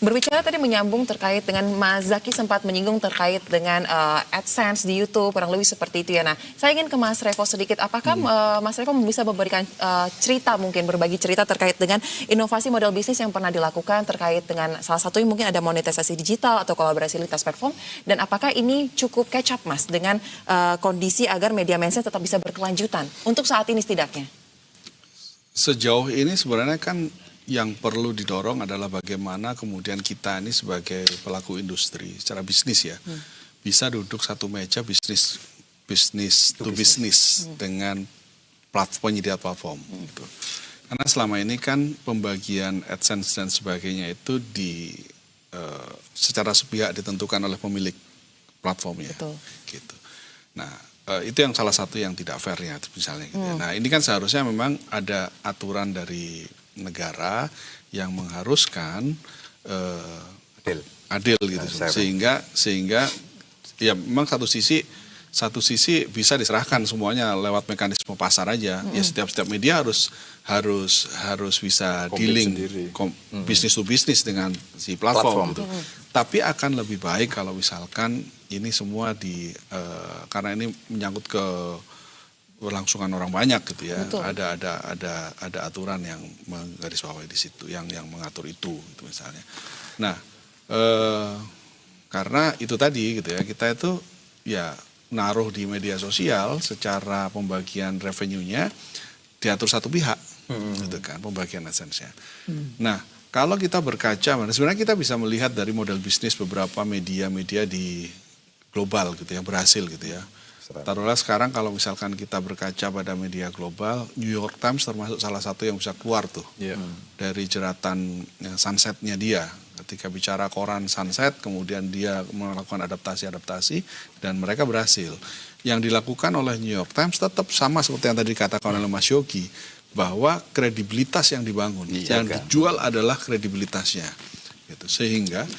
Berbicara tadi menyambung terkait dengan Mas Zaky sempat menyinggung terkait dengan AdSense di YouTube, kurang lebih seperti itu ya. Nah, saya ingin ke Mas Revo sedikit. Apakah Mas Revo bisa memberikan cerita mungkin, berbagi cerita terkait dengan inovasi model bisnis yang pernah dilakukan terkait dengan salah satunya mungkin ada monetisasi digital atau kolaborasi lintas platform. Dan apakah ini cukup catch up Mas dengan kondisi agar media mainstream tetap bisa berkelanjutan untuk saat ini setidaknya? Sejauh ini sebenarnya kan yang perlu didorong adalah bagaimana kemudian kita ini sebagai pelaku industri secara bisnis ya bisa duduk satu meja bisnis to business dengan penyedia platform gitu. Karena selama ini kan pembagian AdSense dan sebagainya itu secara sepihak ditentukan oleh pemilik platformnya. Betul. Gitu. Nah, itu yang salah satu yang tidak fairnya misalnya gitu. Nah, ini kan seharusnya memang ada aturan dari negara yang mengharuskan adil gitu, sehingga ya memang satu sisi bisa diserahkan semuanya lewat mekanisme pasar aja. Ya setiap media harus bisa dealing bisnis to bisnis dengan si platform gitu. Tapi akan lebih baik kalau misalkan ini semua karena ini menyangkut ke berlangsungan orang banyak gitu ya. Betul. Ada aturan yang menggarisbawahi di situ, yang mengatur itu gitu misalnya. Nah, karena itu tadi gitu ya, kita itu ya naruh di media sosial secara pembagian revenue-nya diatur satu pihak gitu kan, pembagian AdSense-nya. Nah, kalau kita berkaca, sebenarnya kita bisa melihat dari model bisnis beberapa media-media di global gitu yang berhasil gitu ya. Taruhlah sekarang kalau misalkan kita berkaca pada media global, New York Times termasuk salah satu yang bisa keluar tuh dari jeratan sunsetnya dia. Ketika bicara koran sunset, kemudian dia melakukan adaptasi dan mereka berhasil. Yang dilakukan oleh New York Times tetap sama seperti yang tadi dikatakan oleh Mas Yogi, bahwa kredibilitas yang dibangun, yang dijual adalah kredibilitasnya. Gitu. Sehingga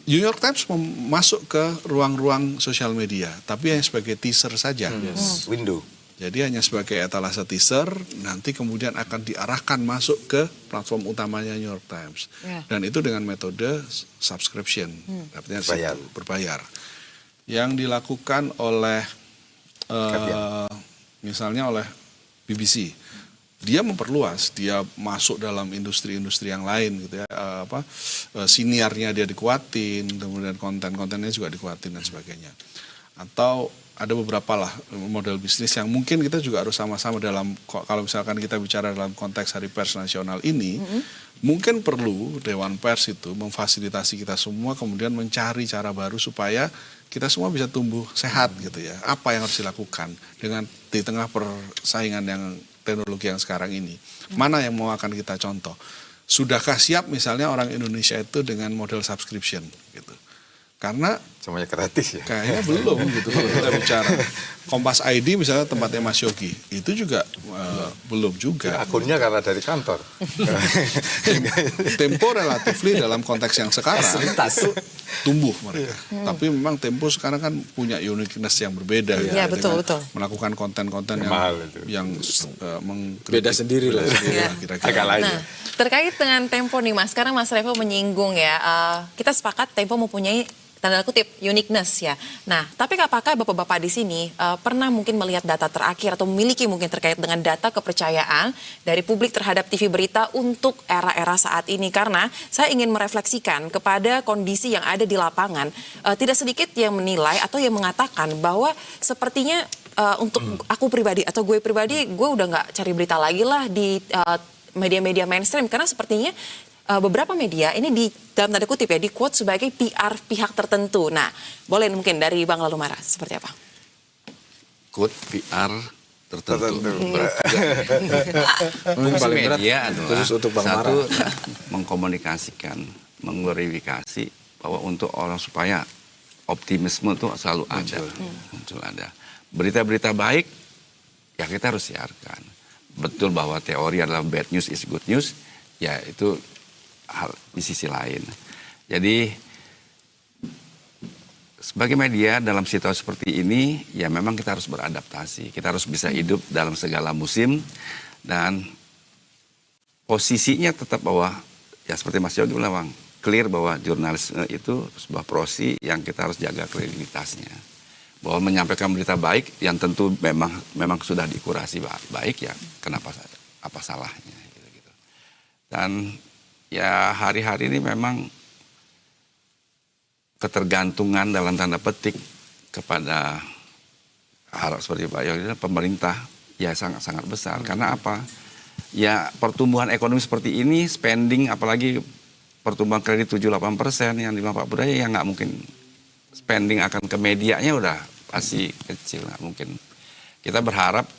New York Times masuk ke ruang-ruang sosial media, tapi hanya sebagai teaser saja. Window. Jadi hanya sebagai etalase teaser, nanti kemudian akan diarahkan masuk ke platform utamanya New York Times. Dan itu dengan metode subscription, artinya berbayar. Yang dilakukan oleh, misalnya oleh BBC. Dia memperluas, dia masuk dalam industri-industri yang lain gitu ya, siniarnya dia dikuatin, kemudian konten-kontennya juga dikuatin dan sebagainya. Atau ada beberapa lah model bisnis yang mungkin kita juga harus sama-sama dalam, kalau misalkan kita bicara dalam konteks Hari Pers Nasional ini, mungkin perlu Dewan Pers itu memfasilitasi kita semua kemudian mencari cara baru supaya kita semua bisa tumbuh sehat gitu ya. Apa yang harus dilakukan di tengah persaingan yang teknologi yang sekarang ini. Mana yang mau akan kita contoh? Sudahkah siap misalnya orang Indonesia itu dengan model subscription gitu? Karena semuanya gratis ya. Kayaknya belum gitu kalau kita bicara. Kompas ID misalnya tempatnya Mas Yogi, itu juga belum juga. Akunnya karena dari kantor. Tempo relatifly dalam konteks yang sekarang itu tumbuh mereka. Tapi memang Tempo sekarang kan punya uniqueness yang berbeda. Iya, betul. Melakukan konten-konten yang beda sendiri lah. Kira-kira. Nah, terkait dengan Tempo nih Mas, sekarang Mas Revo menyinggung ya, kita sepakat Tempo mempunyai tanda kutip uniqueness ya. Nah, tapi apakah bapak-bapak di sini pernah mungkin melihat data terakhir atau memiliki mungkin terkait dengan data kepercayaan dari publik terhadap TV berita untuk era-era saat ini? Karena saya ingin merefleksikan kepada kondisi yang ada di lapangan. Tidak sedikit yang menilai atau yang mengatakan bahwa sepertinya untuk aku pribadi atau gue pribadi, gue udah nggak cari berita lagi lah di media-media mainstream. Karena sepertinya beberapa media ini dalam tanda kutip ya di quote sebagai PR pihak tertentu. Nah, boleh mungkin dari Bang Lalumara seperti apa? Quote PR tertentu. Fungsi media adalah satu mengkomunikasikan, mengglorifikasi bahwa untuk orang supaya optimisme itu selalu ada, muncul ada. Berita-berita baik ya kita harus siarkan. Betul bahwa teori adalah bad news is good news, ya itu hal di sisi lain. Jadi sebagai media dalam situasi seperti ini ya memang kita harus beradaptasi. Kita harus bisa hidup dalam segala musim dan posisinya tetap bahwa ya seperti Mas Yogi bilang, clear bahwa jurnalisme itu sebuah profesi yang kita harus jaga kredibilitasnya. Bahwa menyampaikan berita baik yang tentu memang sudah dikurasi baik ya, kenapa apa salahnya gitu. Dan ya hari-hari ini memang ketergantungan dalam tanda petik kepada hal seperti Pak Yogi, pemerintah ya sangat-sangat besar. Karena apa? Ya pertumbuhan ekonomi seperti ini, spending apalagi pertumbuhan kredit 7-8% yang dibilang Pak Budaya, ya nggak mungkin spending akan ke medianya udah pasti kecil, nggak mungkin. Kita berharap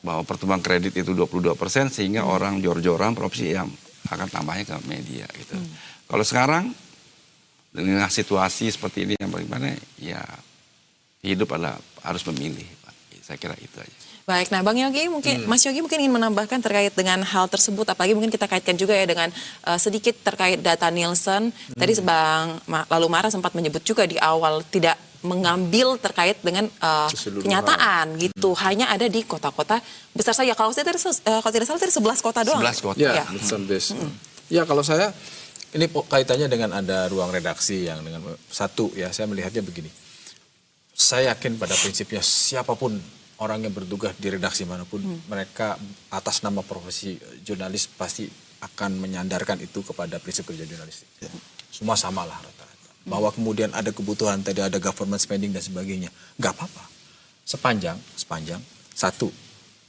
bahwa pertumbuhan kredit itu 22% sehingga orang jor-joran profesi yang akan tambahnya ke media gitu. Kalau sekarang dengan situasi seperti ini yang bagaimana ya hidup adalah harus memilih, Pak. Saya kira itu aja. Baik, nah Bang Yogi mungkin, Mas Yogi mungkin ingin menambahkan terkait dengan hal tersebut, apalagi mungkin kita kaitkan juga ya dengan sedikit terkait data Nielsen. Tadi Bang Lalu Mara sempat menyebut juga di awal tidak mengambil terkait dengan kenyataan gitu, hanya ada di kota-kota besar saja. Kalau tidak salah tadi 11 kota doang. 11 kota. Ya, ya kalau saya ini kaitannya dengan ada ruang redaksi yang dengan satu ya, saya melihatnya begini. Saya yakin pada prinsipnya siapapun orang yang bertugas di redaksi manapun, mereka atas nama profesi jurnalis pasti akan menyandarkan itu kepada prinsip kerja jurnalistik. Semua samalah rata-rata. Bahwa kemudian ada kebutuhan, tadi ada government spending dan sebagainya, nggak apa-apa. Sepanjang satu,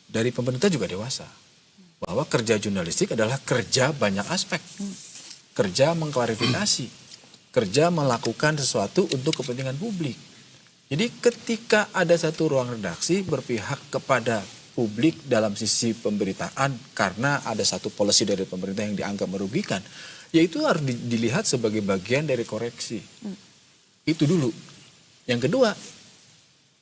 dari pemerintah juga dewasa. Bahwa kerja jurnalistik adalah kerja banyak aspek. Kerja mengklarifikasi, kerja melakukan sesuatu untuk kepentingan publik. Jadi ketika ada satu ruang redaksi berpihak kepada publik dalam sisi pemberitaan karena ada satu policy dari pemerintah yang dianggap merugikan, yaitu harus dilihat sebagai bagian dari koreksi. Itu dulu. Yang kedua,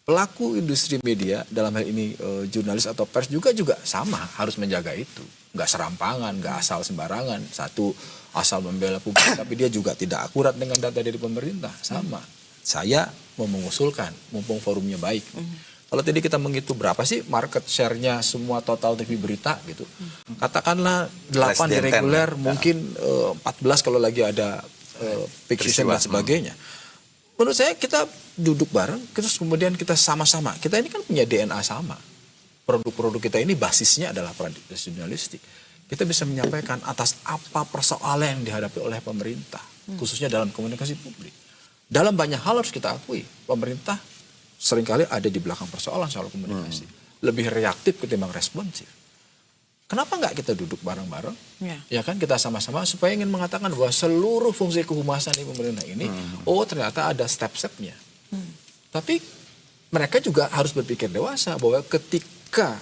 pelaku industri media dalam hal ini jurnalis atau pers juga sama harus menjaga itu. Nggak serampangan, nggak asal sembarangan. Satu asal membela publik tapi dia juga tidak akurat dengan data dari pemerintah. Sama. Saya mau mengusulkan, mumpung forumnya baik. Kalau tadi kita menghitung berapa sih market share-nya semua total TV berita gitu. Katakanlah 8 di reguler, mungkin 14 kalau lagi ada peak season dan sebagainya. Menurut saya kita duduk bareng, terus kemudian kita sama-sama. Kita ini kan punya DNA sama. Produk-produk kita ini basisnya adalah produk jurnalistik. Kita bisa menyampaikan atas apa persoalan yang dihadapi oleh pemerintah. Khususnya dalam komunikasi publik. Dalam banyak hal harus kita akui, pemerintah seringkali ada di belakang persoalan soal komunikasi. Lebih reaktif ketimbang responsif. Kenapa nggak kita duduk bareng-bareng? Ya kan kita sama-sama supaya ingin mengatakan bahwa seluruh fungsi kehumasan di pemerintah ini, ternyata ada step-stepnya. Tapi mereka juga harus berpikir dewasa bahwa ketika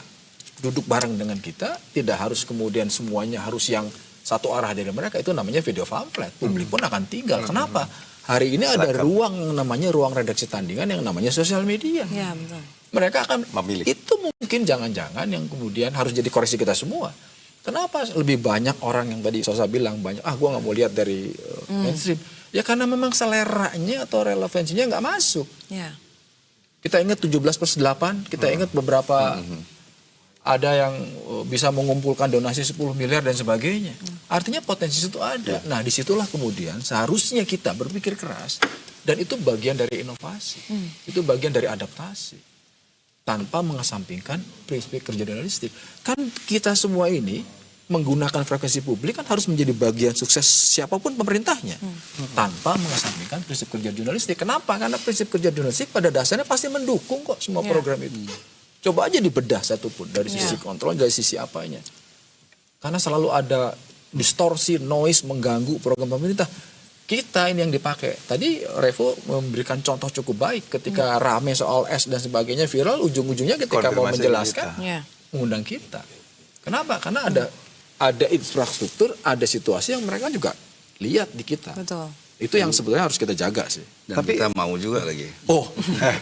duduk bareng dengan kita, tidak harus kemudian semuanya harus yang satu arah dari mereka. Itu namanya video pamflet. Publik pun akan tinggal. Kenapa? Hari ini ada ruang namanya ruang redaksi tandingan yang namanya sosial media. Ya, betul. Mereka akan memilih. Itu mungkin jangan-jangan yang kemudian harus jadi koreksi kita semua. Kenapa lebih banyak orang yang tadi Sosa bilang banyak, gue nggak mau lihat dari mainstream. Ya karena memang seleranya atau relevansinya nggak masuk. Ya. Kita ingat 17+8, kita ingat beberapa ada yang bisa mengumpulkan donasi 10 miliar dan sebagainya. Artinya potensi itu ada. Nah disitulah kemudian seharusnya kita berpikir keras. Dan itu bagian dari inovasi. Itu bagian dari adaptasi. Tanpa mengesampingkan prinsip kerja jurnalistik. Kan kita semua ini menggunakan frekuensi publik kan harus menjadi bagian sukses siapapun pemerintahnya. Tanpa mengesampingkan prinsip kerja jurnalistik. Kenapa? Karena prinsip kerja jurnalistik pada dasarnya pasti mendukung kok semua program itu. Coba aja dibedah satupun dari sisi kontrol, dari sisi apanya. Karena selalu ada distorsi, noise, mengganggu program pemerintah. Kita ini yang dipakai. Tadi Revo memberikan contoh cukup baik ketika rame soal S dan sebagainya viral, ujung-ujungnya ketika mau menjelaskan, mengundang kita. Kenapa? Karena ada infrastruktur, ada situasi yang mereka juga lihat di kita. Betul. Itu yang sebetulnya harus kita jaga sih. Dan kita mau juga lagi.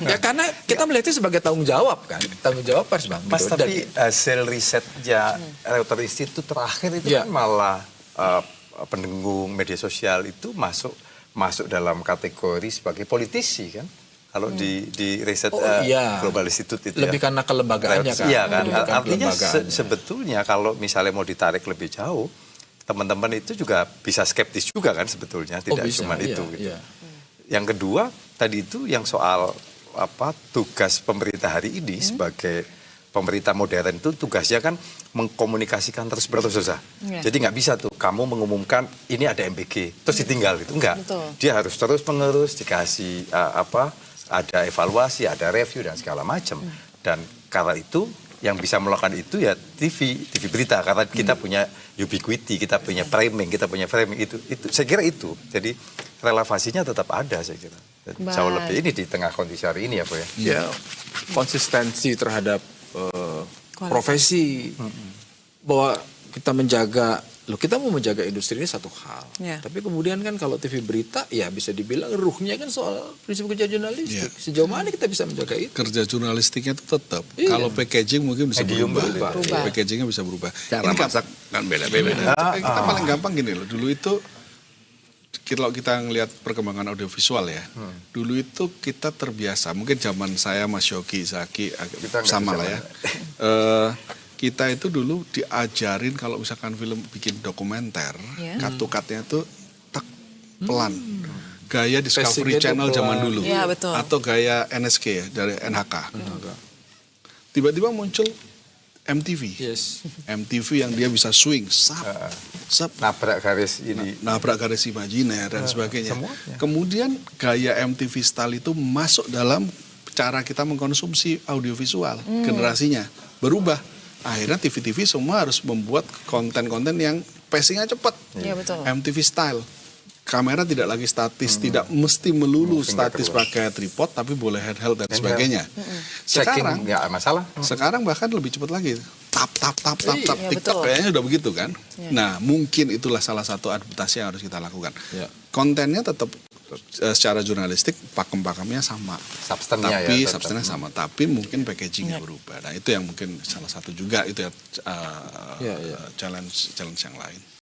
Ya karena kita melihatnya sebagai tanggung jawab kan. Tanggung jawab pers Bang. Mas, tapi hasil risetnya Reuters Institute terakhir itu kan malah pendenggung media sosial itu masuk dalam kategori sebagai politisi kan. Kalau di riset Global Institute itu lebih karena kelembagaannya kan. Iya kan. Artinya sebetulnya kalau misalnya mau ditarik lebih jauh, teman-teman itu juga bisa skeptis juga kan sebetulnya, tidak bisa, cuma iya, itu gitu. iya. Yang kedua tadi itu yang soal tugas pemerintah hari ini sebagai pemerintah modern itu tugasnya kan mengkomunikasikan terus berterusan. Iya. Jadi nggak bisa tuh kamu mengumumkan ini ada MBG terus ditinggal itu enggak. Betul. Dia harus terus mengerus, dikasih ada evaluasi, ada review dan segala macam. Dan karena itu yang bisa melakukan itu ya TV berita karena kita punya ubiquity, kita punya framing itu saya kira itu. Jadi relevansinya tetap ada saya kira. Jauh lebih ini di tengah kondisi hari ini ya, Bu ya. Ya, konsistensi terhadap profesi bahwa kita kita mau menjaga industri ini satu hal. Ya. Tapi kemudian kan kalau TV berita ya bisa dibilang ruhnya kan soal prinsip kerja jurnalistik. Ya. Sejauh mana kita bisa menjaga itu? Kerja jurnalistiknya itu tetap. Iya. Kalau packaging mungkin bisa Medium berubah. berubah. Packagingnya bisa berubah. Cara Ini masak kan beda-beda. Kita paling gampang gini loh. Dulu itu kalau kita ngelihat perkembangan audiovisual ya, dulu itu kita terbiasa. Mungkin zaman saya, Mas Yogi, Zaki, Kita nggak sama bisa lah ya. Kita itu dulu diajarin kalau misalkan film bikin dokumenter, Ya. cut-cutnya tuh tak pelan. Gaya Discovery Pacingnya tuh Channel zaman pelan. dulu. Iya, betul. Atau gaya NSK ya, dari NHK. Tiba-tiba muncul MTV. Yes. MTV yang dia bisa swing, sap, Nabrak garis ini. nabrak garis imajiner dan sebagainya. semuanya. Kemudian gaya MTV style itu masuk dalam cara kita mengkonsumsi audiovisual. Generasinya berubah. Akhirnya TV-TV semua harus membuat konten-konten yang pacingnya cepat. Iya, betul. MTV style. Kamera tidak lagi statis, tidak mesti melulu Moving statis terus. pakai tripod, tapi boleh handheld dan Handheld. sebagainya. Sekarang Checking nggak masalah. sekarang bahkan lebih cepat lagi. Tap. Iya, TikTok betul. kayaknya udah begitu kan. Iya. Nah, mungkin itulah salah satu adaptasi yang harus kita lakukan. Ya. Kontennya tetap secara jurnalistik pakem-pakemnya sama. Substannya Tapi ya, tetap. substannya sama, tapi mungkin packagingnya berubah. Nah, itu yang mungkin salah satu juga itu ya Ya, ya. challenge yang lain.